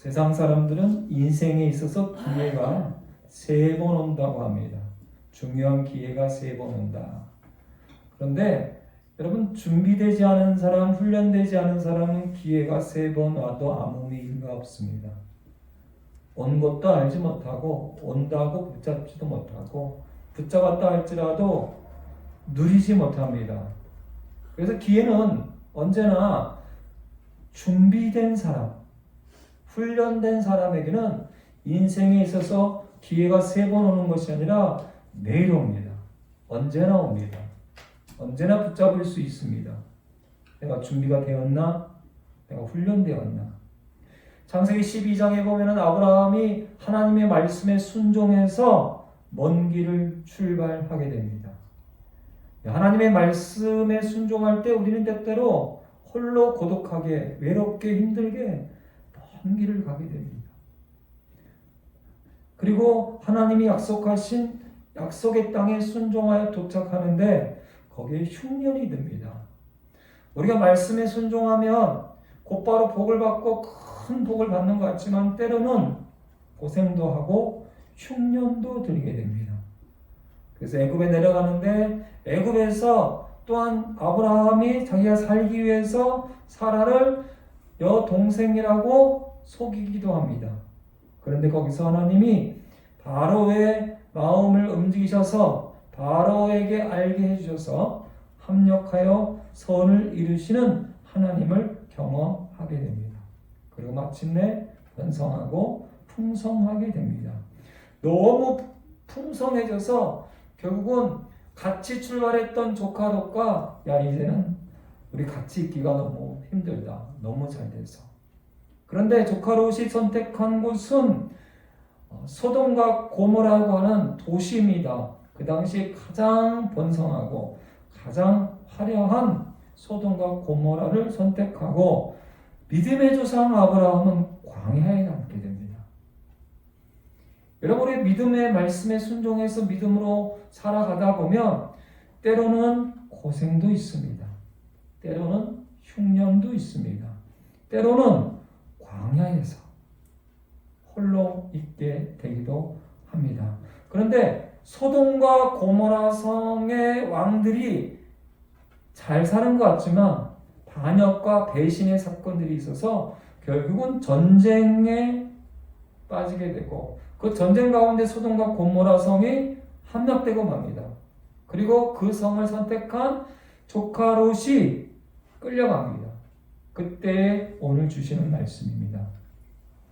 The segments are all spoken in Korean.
세상 사람들은 인생에 있어서 기회가 3번 온다고 합니다. 중요한 기회가 3번 온다. 그런데 여러분, 준비되지 않은 사람, 훈련되지 않은 사람은 기회가 3번 와도 아무 의미가 없습니다. 온 것도 알지 못하고 온다고 붙잡지도 못하고 붙잡았다 할지라도 누리지 못합니다. 그래서 기회는 언제나 준비된 사람, 훈련된 사람에게는 인생에 있어서 기회가 3번 오는 것이 아니라 매일 옵니다. 언제나 옵니다. 언제나 붙잡을 수 있습니다. 내가 준비가 되었나? 내가 훈련되었나? 창세기 12장에 보면 아브라함이 하나님의 말씀에 순종해서 먼 길을 출발하게 됩니다. 하나님의 말씀에 순종할 때 우리는 때때로 홀로 고독하게, 외롭게, 힘들게 먼 길을 가게 됩니다. 그리고 하나님이 약속하신 약속의 땅에 순종하여 도착하는데 거기에 흉년이 듭니다. 우리가 말씀에 순종하면 곧바로 복을 받고 큰 복을 받는 것 같지만 때로는 고생도 하고 흉년도 들게 됩니다. 그래서 애굽에 내려가는데 애굽에서 또한 아브라함이 자기가 살기 위해서 사라를 여동생이라고 속이기도 합니다. 그런데 거기서 하나님이 바로의 마음을 움직이셔서 바로에게 알게 해주셔서 합력하여 선을 이루시는 하나님을 경험하게 됩니다. 그리고 마침내 번성하고 풍성하게 됩니다. 너무 풍성해져서 결국은 같이 출발했던 조카 롯과 야 이제는 우리 같이 있기가 너무 힘들다. 너무 잘 돼서. 그런데 조카 롯이 선택한 곳은 소돔과 고모라고 하는 도시입니다. 그 당시 가장 번성하고 가장 화려한 소돔과 고모라를 선택하고 믿음의 조상 아브라함은 광야에 남게 됩니다. 여러분의 믿음의 말씀에 순종해서 믿음으로 살아가다 보면 때로는 고생도 있습니다. 때로는 흉년도 있습니다. 때로는 광야에서 홀로 있게 되기도 합니다. 그런데 소돔과 고모라 성의 왕들이 잘 사는 것 같지만 반역과 배신의 사건들이 있어서 결국은 전쟁에 빠지게 되고 그 전쟁 가운데 소돔과 고모라 성이 함락되고 맙니다. 그리고 그 성을 선택한 조카 롯이 끌려갑니다. 그때 오늘 주시는 말씀입니다.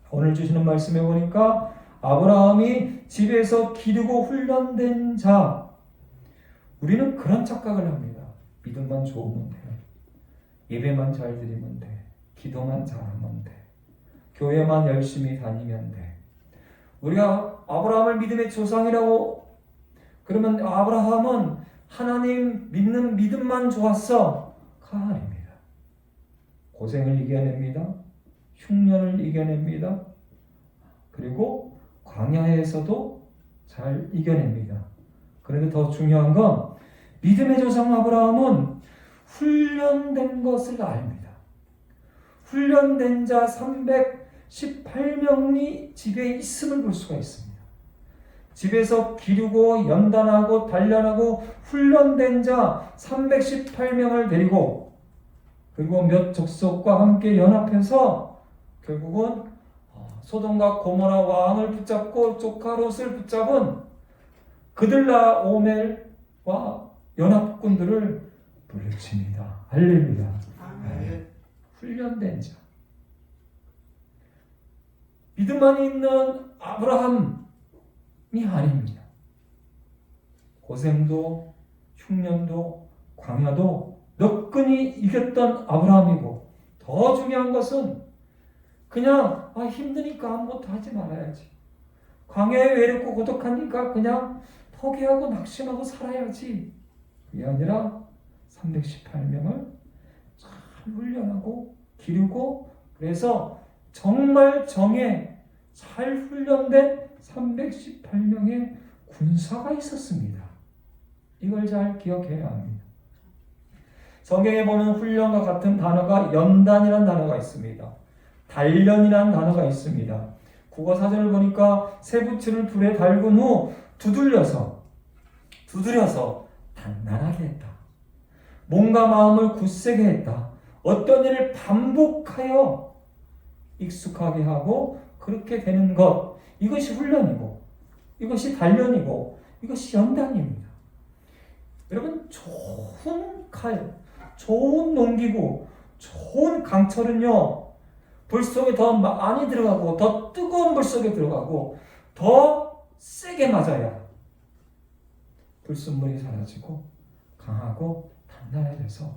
오늘 주시는 말씀에 보니까 아브라함이 집에서 기르고 훈련된 자, 우리는 그런 착각을 합니다. 믿음만 좋으면 돼. 예배만 잘 드리면 돼. 기도만 잘하면 돼. 교회만 열심히 다니면 돼. 우리가 아브라함을 믿음의 조상이라고 그러면 아브라함은 하나님 믿는 믿음만 좋았어? 가 아닙니다. 고생을 이겨냅니다. 흉년을 이겨냅니다. 그리고 광야에서도 잘 이겨냅니다. 그런데 더 중요한 건 믿음의 조상 아브라함은 훈련된 것을 압니다. 훈련된 자 318명이 집에 있음을 볼 수가 있습니다. 집에서 기르고 연단하고 단련하고 훈련된 자 318명을 데리고 그리고 몇 족속과 함께 연합해서 결국은 소돔과 고모라 왕을 붙잡고 조카 롯을 붙잡은 그들라오멜과 연합군들을 물리칩니다. 할렐루야. 네. 훈련된 자. 믿음만 있는 아브라함이 아닙니다. 고생도 흉년도 광야도 너끈히 이겼던 아브라함이고 더 중요한 것은 그냥 힘드니까 아무것도 하지 말아야지. 광야에 외롭고 고독하니까 그냥 포기하고 낙심하고 살아야지. 그게 아니라 318명을 잘 훈련하고 기르고 그래서 정말 정에 잘 훈련된 318명의 군사가 있었습니다. 이걸 잘 기억해야 합니다. 성경에 보면 훈련과 같은 단어가 연단이라는 단어가 있습니다. 단련이라는 단어가 있습니다. 국어사전을 보니까 새 부치를 불에 달군 후 두드려서 단단하게 했다. 몸과 마음을 굳세게 했다. 어떤 일을 반복하여 익숙하게 하고 그렇게 되는 것, 이것이 훈련이고 이것이 단련이고 이것이 연단입니다. 여러분, 좋은 칼, 좋은 농기구, 좋은 강철은요, 불 속에 더 많이 들어가고 더 뜨거운 불 속에 들어가고 더 세게 맞아야 불순물이 사라지고 강하고 단단해져서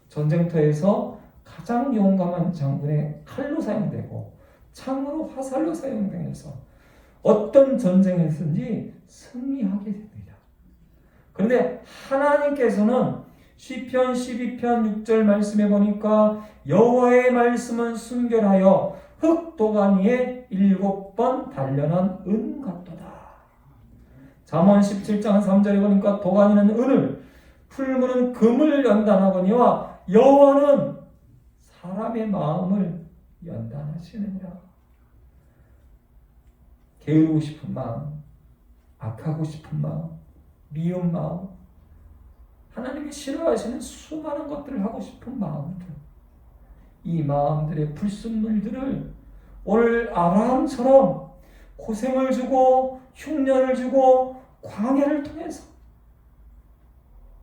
전쟁터에서 가장 용감한 장군의 칼로 사용되고 창으로 화살로 사용되면서 어떤 전쟁에서든지 승리하게 됩니다. 그런데 하나님께서는 시편 12편 6절 말씀에 보니까 여호와의 말씀은 순결하여 흙도가니에 7번 단련한 은 같도다. 잠언 17장 3절에 보니까 도가니는 은을, 풀무는 금을 연단하거니와 여호와는 사람의 마음을 연단하시느니라. 게으르고 싶은 마음, 악하고 싶은 마음, 미운 마음, 하나님이 싫어하시는 수많은 것들을 하고 싶은 마음들, 이 마음들의 불순물들을 오늘 아브라함처럼 고생을 주고 흉년을 주고 광야를 통해서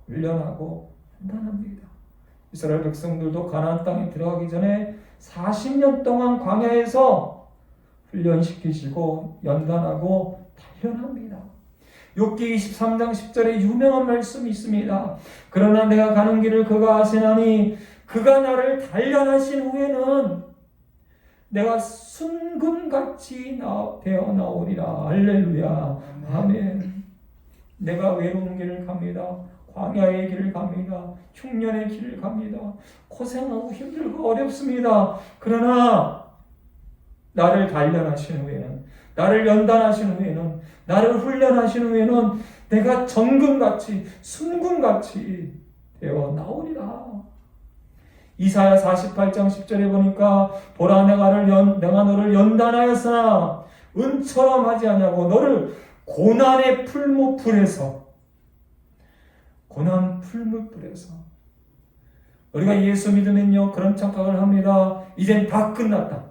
훈련하고 단단합니다. 이스라엘 백성들도 가나안 땅에 들어가기 전에 40년 동안 광야에서 훈련시키시고 연단하고 단련합니다. 욥기 23장 10절에 유명한 말씀이 있습니다. 그러나 내가 가는 길을 그가 아시나니 그가 나를 단련하신 후에는 내가 순금같이 되어 나오리라. 할렐루야. 아멘. 내가 외로운 길을 갑니다. 광야의 길을 갑니다. 흉년의 길을 갑니다. 고생하고 힘들고 어렵습니다. 그러나 나를 단련하신 후에는, 나를 연단하신 후에는, 나를 훈련하신 후에는 내가 정금같이 순금같이 되어 나오리라. 이사야 48장 10절에 보니까 보라 내가 너를 연단하였으나 은처럼 하지 아니하고 너를 고난의 풀무불에서, 고난 풀무불에서, 우리가 예수 믿으면요 그런 착각을 합니다. 이젠 다 끝났다.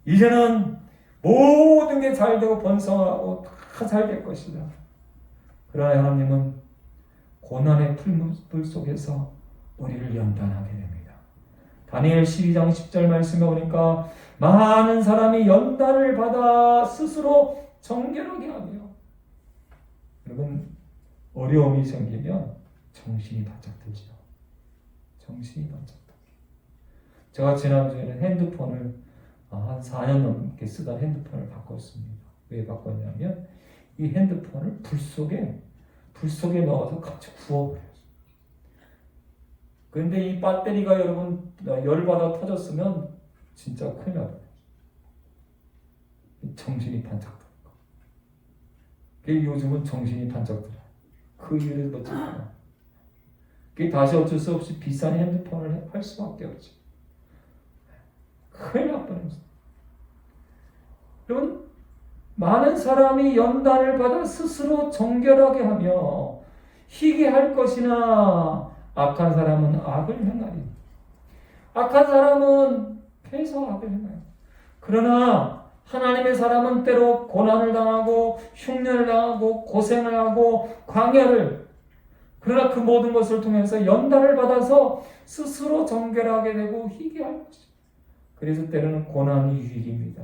이제는 모든 게 잘 되고 번성하고 다 잘 될 것이다. 그러나 하나님은 고난의 풀무불 속에서 우리를 연단하게 됩니다. 다니엘 12장 10절 말씀에 보니까 많은 사람이 연단을 받아 스스로 정결하게 하며, 여러분 어려움이 생기면 정신이 바짝 들죠. 정신이 바짝 들죠. 제가 지난주에는 핸드폰을 한 4년 넘게 쓰던 핸드폰을 바꿨습니다. 왜 바꿨냐면 이 핸드폰을 불 속에 넣어서 같이 구워버렸어요. 그런데 이 배터리가 여러분 열받아 터졌으면 진짜 큰일 나요. 정신이 반짝 들고. 요즘은 정신이 반짝 들어요. 그 이유를 어쨌거나. 다시 어쩔 수 없이 비싼 핸드폰을 할 수밖에 없지. 큰일 나버렸어요. 여러분, 많은 사람이 연단을 받아 스스로 정결하게 하며 희게 할 것이나 악한 사람은 악을 행하리. 악한 사람은 계속 악을 행해요. 그러나 하나님의 사람은 때로 고난을 당하고 흉년을 당하고 고생을 하고 광야를, 그러나 그 모든 것을 통해서 연단을 받아서 스스로 정결하게 되고 희게 할 것이죠. 그래서 때로는 고난이 유익입니다.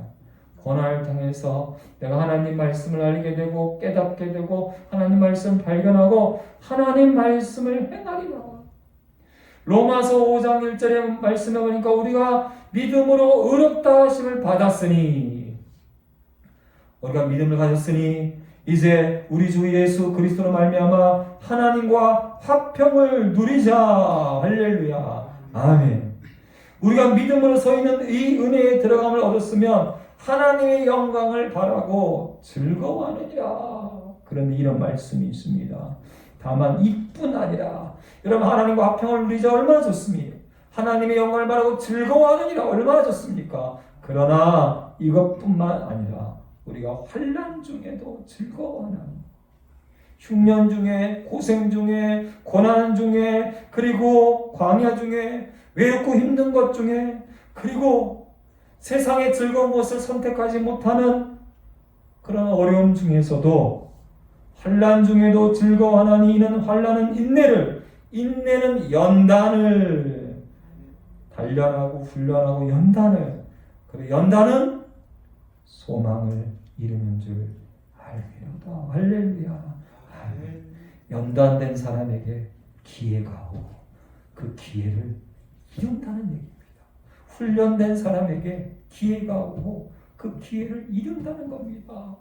고난을 통해서 내가 하나님 말씀을 알게 되고 깨닫게 되고 하나님 말씀을 발견하고 하나님 말씀을 행하리라. 로마서 5장 1절의 말씀에 보니까 우리가 믿음으로 의롭다 하심을 받았으니, 우리가 믿음을 가졌으니 이제 우리 주 예수 그리스도로 말미암아 하나님과 화평을 누리자. 할렐루야. 아멘. 우리가 믿음으로 서 있는 이 은혜에 들어감을 얻었으면 하나님의 영광을 바라고 즐거워하느니라. 그런데 이런 말씀이 있습니다. 다만 이뿐 아니라, 여러분 하나님과 화평을 누리자 얼마나 좋습니까? 하나님의 영광을 바라고 즐거워하느니라. 얼마나 좋습니까? 그러나 이것뿐만 아니라 우리가 환난 중에도 즐거워하는, 흉년 중에, 고생 중에, 고난 중에, 그리고 광야 중에, 외롭고 힘든 것 중에, 그리고 세상의 즐거운 것을 선택하지 못하는 그런 어려움 중에서도 환난 중에도 즐거워하나니 이는 환난은 인내를, 인내는 연단을, 단련하고 훈련하고 연단을, 그리고 연단은 소망을 이루는 줄 알미로다. 할렐루야. 연단된 사람에게 기회가 오고 그 기회를 이룬다는 얘기입니다. 훈련된 사람에게 기회가 오고 그 기회를 이룬다는 겁니다.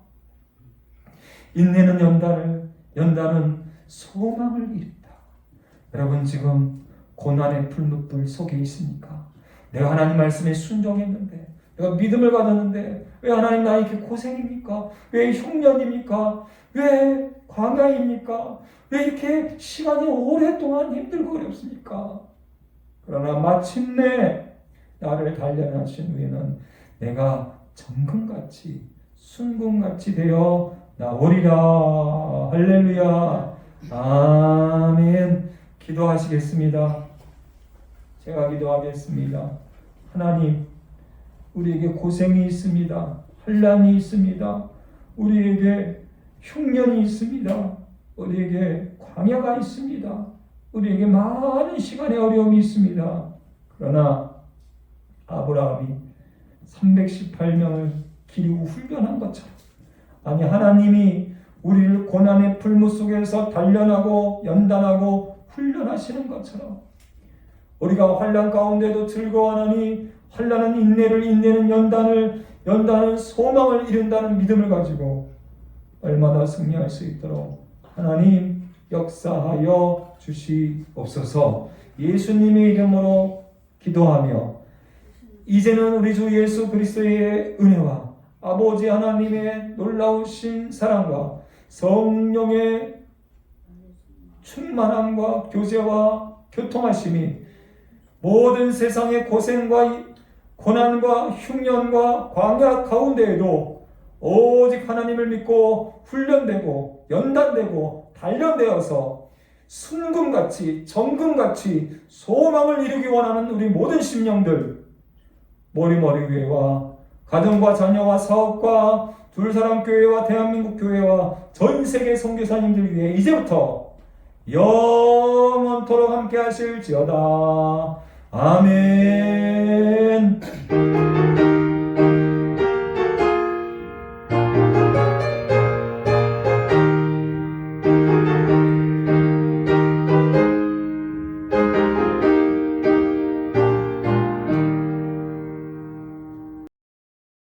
인내는 연단을, 연단은 소망을 이룬다. 여러분 지금 고난의 풀무불 속에 있습니까? 내가 하나님 말씀에 순종했는데, 내가 믿음을 가졌는데 왜 하나님 나 이렇게 고생입니까? 왜 흉년입니까? 왜 광야입니까? 왜 이렇게 시간이 오랫동안 힘들고 어렵습니까? 그러나 마침내 나를 단련하신 후에는 내가 정금같이 순금같이 되어 나오리라. 할렐루야. 아멘. 기도하시겠습니다. 제가 기도하겠습니다. 하나님, 우리에게 고생이 있습니다. 환난이 있습니다. 우리에게 흉년이 있습니다. 우리에게 광야가 있습니다. 우리에게 많은 시간의 어려움이 있습니다. 그러나 아브라함이 318명을 기르고 훈련한 것처럼, 아니 하나님이 우리를 고난의 풀무 속에서 단련하고 연단하고 훈련하시는 것처럼 우리가 환난 가운데도 즐거워하니 환난은 인내를, 인내는 연단을, 연단은 소망을 이룬다는 믿음을 가지고 얼마나 승리할 수 있도록 하나님 역사하여 주시옵소서. 예수님의 이름으로 기도하며 이제는 우리 주 예수 그리스도의 은혜와 아버지 하나님의 놀라우신 사랑과 성령의 충만함과 교제와 교통하심이 모든 세상의 고생과 고난과 흉년과 광야 가운데에도 오직 하나님을 믿고 훈련되고 연단되고 단련되어서 순금같이 정금같이 소망을 이루기 원하는 우리 모든 심령들, 머리머리 교회와 가정과 자녀와 사업과 둘사람 교회와 대한민국 교회와 전 세계 선교사님들 위해 이제부터 영원토록 함께 하실지어다. 아멘.